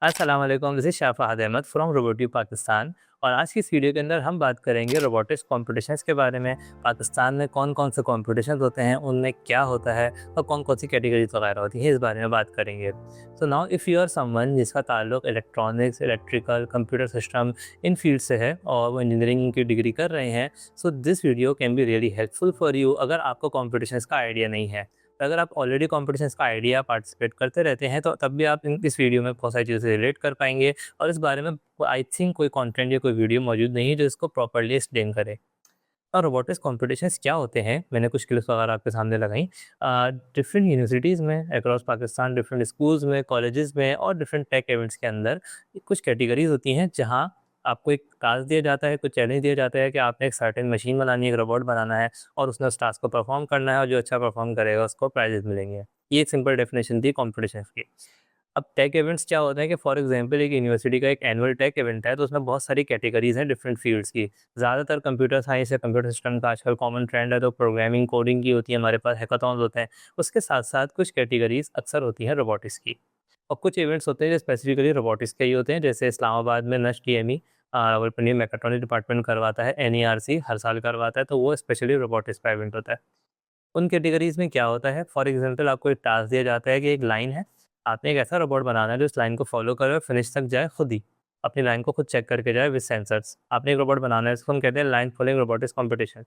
अस्सलाम वालेकुम, this is Shafad Ahmad from robotic Pakistan. और आज की इस वीडियो के अंदर हम बात करेंगे रोबोटिक्स कॉम्पिटिशन्स के बारे में। पाकिस्तान में कौन-कौन से कॉम्पिटिशन्स होते हैं, उनमें क्या होता है और कौन-कौन सी कैटेगरीज़ वगैरह होती हैं, इस बारे में बात करेंगे। So now if you are someone जिसका ताल्लुक इलेक्ट्रॉनिक्स, इलेक्ट्रिकल, कंप्यूटर सिस्टम इन फील्ड से है और वो इंजीनियरिंग की डिग्री कर रहे हैं, so this video can be really helpful for you अगर आपको कॉम्पिटिशन्स का आइडिया नहीं है। अगर आप ऑलरेडी कॉम्पिटिशन्स का आइडिया पार्टिसिपेट करते रहते हैं तो तब भी आप इस वीडियो में बहुत सारी चीज़ों से रिलेट कर पाएंगे। और इस बारे में आई थिंक कोई कंटेंट या कोई वीडियो मौजूद नहीं है जो इसको प्रॉपर्ली एक्सप्लेन करे। और रोबोटिक्स कॉम्पिटिशन्स क्या होते हैं, मैंने कुछ क्लिप्स वगैरह आपके सामने लगाई। डिफरेंट यूनिवर्सिटीज़ में अक्रॉस पाकिस्तान, डिफरेंट स्कूल्स में, कॉलेजेस में और डिफरेंट टेक इवेंट्स के अंदर कुछ कैटेगरीज होती हैं जहाँ आपको एक टास्क दिया जाता है, कुछ चैलेंज दिया जाता है कि आपने एक सर्टेन मशीन बनानी है, एक रोबोट बनाना है और उसने उस टास्क को परफॉर्म करना है और जो अच्छा परफॉर्म करेगा उसको प्राइजेस मिलेंगे। ये एक सिंपल डेफिनेशन थी कॉम्पिटिशन की। अब टेक इवेंट्स क्या होते हैं कि फॉर एग्जांपल एक यूनिवर्सिटी का एक एनुअल टेक इवेंट है तो उसमें बहुत सारी कैटेगरीज हैं डिफरेंट फील्ड्स की। ज़्यादातर कंप्यूटर साइंस या कंप्यूटर सिस्टम का आजकल कॉमन ट्रेंड है, तो प्रोग्रामिंग कोडिंग की होती है, हमारे पास हैकाथॉन्स होते हैं। उसके साथ साथ कुछ कैटेगरीज अक्सर होती हैं रोबोटिक्स की। और कुछ इवेंट्स होते हैं जो स्पेसिफिकली रोबोटिक्स के ही होते हैं, जैसे इस्लामाबाद में नस्ट टीएमई रावलपिंडी मैकाट्रॉनिक डिपार्टमेंट करवाता है, एनईआरसी हर साल करवाता है, तो वो स्पेशली रोबोटिक्स का इवेंट होता है। उन कैटेगरीज़ में क्या होता है, फॉर एग्ज़ाम्पल आपको एक टास्क दिया जाता है कि एक लाइन है, आपने एक ऐसा रोबोट बनाना है जो इस लाइन को फ़ॉलो करे और फिनिश तक जाए खुद ही, अपनी लाइन को खुद चेक करके जाए विद सेंसर्स। आपने एक रोबोट बनाना है, इसको हम कहते हैं लाइन फॉलोइंग रोबोटिक्स कॉम्पिटिशन।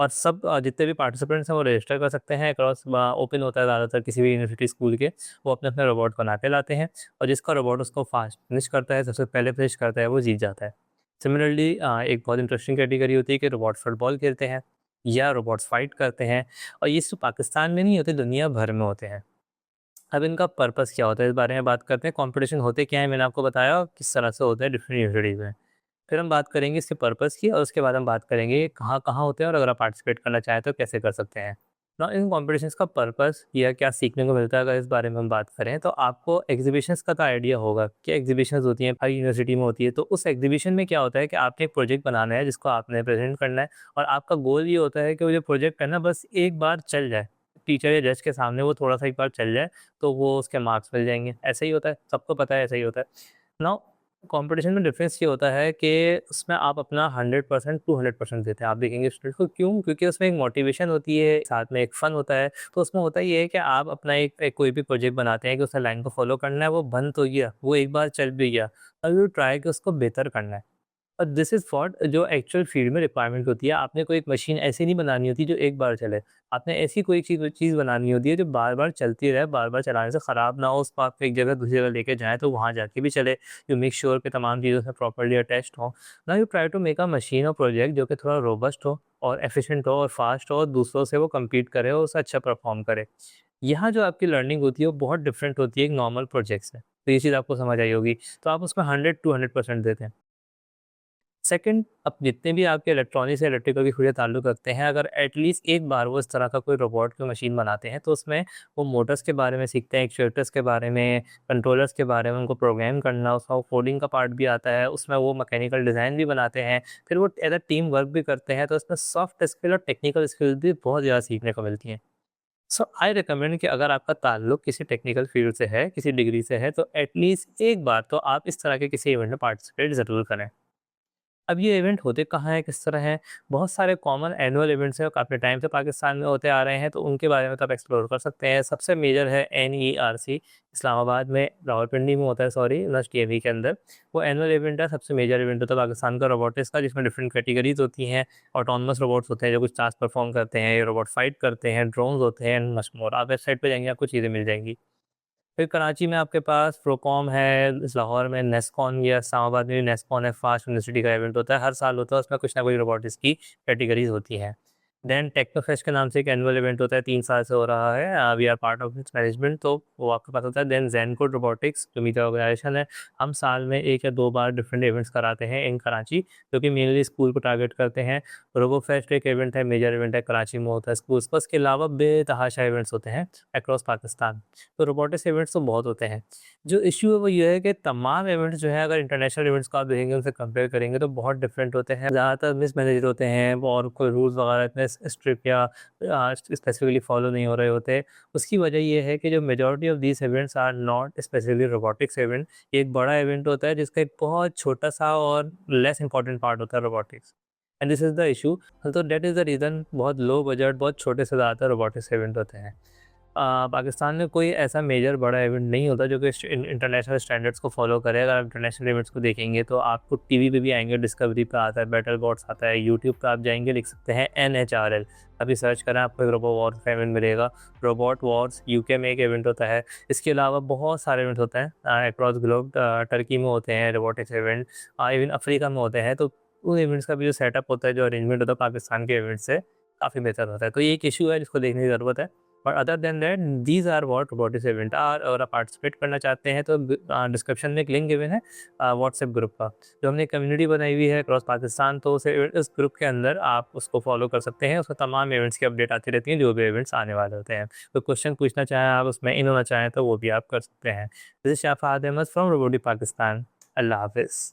और सब जितने भी पार्टिसिपेंट्स हैं वो रजिस्टर कर सकते हैं अक्रॉस, ओपन होता है ज़्यादातर किसी भी यूनिवर्सिटी स्कूल के। वो अपने-अपने रोबोट बना के लाते हैं और जिसका रोबोट उसको फास्ट फिनिश करता है, सबसे पहले फिनिश करता है, वो जीत जाता है। सिमिलरली एक बहुत इंटरेस्टिंग कैटेगरी होती है कि रोबोट फुटबॉल खेलते हैं या रोबोट्स फाइट करते हैं। और ये सिर्फ़ पाकिस्तान में नहीं होते, दुनिया भर में होते हैं। अब इनका पर्पस क्या होता है, इस बारे में बात करते हैं। कॉम्पिटिशन होते क्या है, मैंने आपको बताया और किस तरह से होता है डिफरेंट यूनिवर्सिटीज़ में। फिर हम बात करेंगे इसके पर्पस की और उसके बाद हम बात करेंगे ये कहाँ-कहाँ होते हैं और अगर आप पार्टिसिपेट करना चाहें तो कैसे कर सकते हैं। ना इन कॉम्पिटिशन्स का पर्पस या क्या सीखने को मिलता है, अगर इस बारे में हम बात करें तो आपको एग्ज़िबिशन्स का तो आइडिया होगा कि एग्ज़िबिशन्स होती हैं, हर यूनिवर्सिटी में होती है। तो उस एग्ज़िबिशन में क्या होता है कि आपने एक प्रोजेक्ट बनाना है जिसको आपने प्रेज़ेंट करना है और आपका गोल ये होता है कि वो जो प्रोजेक्ट है ना बस एक बार चल जाए। टीचर या जज के सामने वो थोड़ा-सा एक बार चल जाए तो वो उसके मार्क्स मिल जाएँगे। ऐसा ही होता है, सबको पता है ऐसा ही होता है। नाउ कंपटीशन में डिफरेंस ये होता है कि उसमें आप अपना 100% टू 100% देते हैं। आप देखेंगे स्टूडेंट को, क्यों? क्योंकि उसमें एक मोटिवेशन होती है, साथ में एक फन होता है। तो उसमें होता ये है कि आप अपना एक कोई भी प्रोजेक्ट बनाते हैं कि उसने लाइन को फॉलो करना है, वो बन तो गया, वो एक बार चल भी गया। अब यू ट्राई कि उसको बेहतर करना है। और दिस इज़ व्हाट जो एक्चुअल फील्ड में रिक्वायरमेंट होती है। आपने कोई एक मशीन ऐसी नहीं बनानी होती जो एक बार चले। आपने ऐसी कोई चीज़ बनानी होती है जो बार-बार चलती रहे, बार-बार चलाने से ख़राब ना हो, उसको आप एक जगह दूसरी जगह लेके जाएँ तो वहाँ जाके भी चले। यू मेक श्योर कि तमाम चीज़ों से प्रॉपर्ली अटैच्ड हो। Now you try to make a machine और प्रोजेक्ट जो कि थोड़ा रोबस्ट हो और एफिशिएंट हो और फास्ट हो और दूसरों से वो कम्पीट करे और उससे अच्छा परफ़ॉर्म करे। यहाँ जो आपकी लर्निंग होती है वो बहुत डिफरेंट होती है एक नॉर्मल प्रोजेक्ट से। तो ये चीज़ आपको समझ आई होगी। तो आप उसमें 100 टू 100% देते हैं। सेकंड, अब जितने भी आपके इलेक्ट्रॉनिक्स या इलेक्ट्रिकल की खुद ताल्लुक रखते हैं, अगर एटलीस्ट एक बार वो इस तरह का कोई रोबोट की मशीन बनाते हैं, तो उसमें वो मोटर्स के बारे में सीखते हैं, एक्चुएटर्स के बारे में, कंट्रोलर्स के बारे में, उनको प्रोग्राम करना, उसका कोडिंग का पार्ट भी आता है, उसमें वो मैकेनिकल डिज़ाइन भी बनाते हैं, फिर वो एज़ अ टीम वर्क भी करते हैं, तो इसमें सॉफ्ट स्किल और टेक्निकल स्किल भी बहुत ज़्यादा सीखने को मिलती हैं। सो आई रिकमेंड कि अगर आपका ताल्लुक किसी टेक्निकल फील्ड से है, किसी डिग्री से है, तो एटलीस्ट एक बार तो आप इस तरह के किसी इवेंट में पार्टिसिपेट ज़रूर करें। अब ये इवेंट होते कहाँ हैं, किस तरह हैं? बहुत सारे कॉमन एनुअल इवेंट्स हैं, काफ़ी टाइम से पाकिस्तान में होते आ रहे हैं, तो उनके बारे में तो आप एक्सप्लोर कर सकते हैं। सबसे मेजर है एनईआरसी, इस्लामाबाद में, रावलपिंडी में होता है, सॉरी, नस्ट टीएमई के अंदर। वो एनुअल इवेंट है, सबसे मेजर इवेंट होता है पाकिस्तान का रोबोटिक्स का, जिसमें डिफरेंट कैटेगरीज़ होती हैं। ऑटोनमस रोबोट्स होते हैं जो कुछ टास्क परफॉर्म करते हैं, ये रोबोट फाइट करते हैं, ड्रोन्स होते हैं एंड मच मोर। आप वेबसाइट पे जाएँगे, आपको चीज़ें मिल जाएँगी। फिर कराची में आपके पास प्रोकॉम है, लाहौर में नेस्कॉन या इस्लामाबाद में भी नेस्कॉन है, फास्ट यूनिवर्सिटी का इवेंट होता है, हर साल होता है, उसमें कुछ ना कुछ रोबोटिक्स की कैटेगरीज़ होती हैं। देन टेक्नोफेस्ट के नाम से एक एनुअल इवेंट होता है, 3 साल से हो रहा है, we are part of its management, तो वो आपके पास होता है। देन ज़ेनकोड रोबोटिक्स जो मेरा ऑर्गेनाइजेशन है, हम साल में 1 या 2 बार डिफरेंट इवेंट्स कराते हैं इन कराची, जो कि मेनली स्कूल को टारगेट करते हैं। रोबोफेस्ट एक इवेंट है, मेजर इवेंट है, कराची में होता है स्कूल्स पर, उसके अलावा बेतहाशा इवेंट्स होते हैं अक्रॉस पाकिस्तान। तो रोबोटिक्स इवेंट्स तो बहुत होते हैं। जो इश्यू है वो ये है कि तमाम इवेंट्स जो हैं, अगर इंटरनेशनल इवेंट्स को आप देखेंगे, उनसे कंपेयर करेंगे तो बहुत डिफरेंट होते हैं। ज़्यादातर मिसमैनेज्ड होते हैं और कोई रूल्स वगैरह इतने स्ट्रिक्ट या स्पेसिफिकली फॉलो नहीं हो रहे होते। उसकी वजह ये है कि जो majority of these events are not specifically robotics event. ये एक बड़ा इवेंट होता है जिसका एक बहुत छोटा-सा और लेस इम्पोर्टेंट पार्ट होता है robotics, and this is the issue. तो दैट इज़ द रीज़न बहुत लो बजट, बहुत छोटे से ज़्यादातर रोबोटिक्स इवेंट होते हैं। पाकिस्तान में कोई ऐसा मेजर बड़ा इवेंट नहीं होता जो कि इंटरनेशनल स्टैंडर्ड्स को फॉलो करे। अगर आप इंटरनेशनल इवेंट्स को देखेंगे तो आपको टीवी पे भी आएंगे, डिस्कवरी पे आता है, बैटल बॉट्स आता है, यूट्यूब पे आप जाएंगे, लिख सकते हैं NHRL, अभी सर्च करें आपको एक रोबो वॉर का इवेंट मिलेगा। रोबोट वॉर्स यूके में एक इवेंट होता है। इसके अलावा बहुत सारे इवेंट होते हैं अक्रॉस ग्लोब। टर्की में होते हैं रोबोटिक्स इवेंट, इवन अफ्रीका में होते हैं। तो उन इवेंट्स का भी जो सेटअप होता है, जो अरेंजमेंट होता है, पाकिस्तान के इवेंट से काफ़ी बेहतर होता है। तो ये एक इशू है जिसको देखने की ज़रूरत है। और other than that these are what robotics event are. और आप पार्टिसिपेट करना चाहते हैं तो डिस्क्रिप्शन में एक लिंक गिवन है व्हाट्सएप ग्रुप का, जो हमने कम्युनिटी बनाई हुई है अक्रॉस पाकिस्तान। तो उस ग्रुप के अंदर आप उसको फॉलो कर सकते हैं। उसमें तमाम इवेंट्स की अपडेट आती रहती हैं, जो भी इवेंट्स आने वाले होते हैं। तो क्वेश्चन पूछना चाहें आप उसमें, इन होना चाहें तो वो भी आप कर सकते हैं। This is Shafat Ahmad from robotic Pakistan. Allah हाफिज़।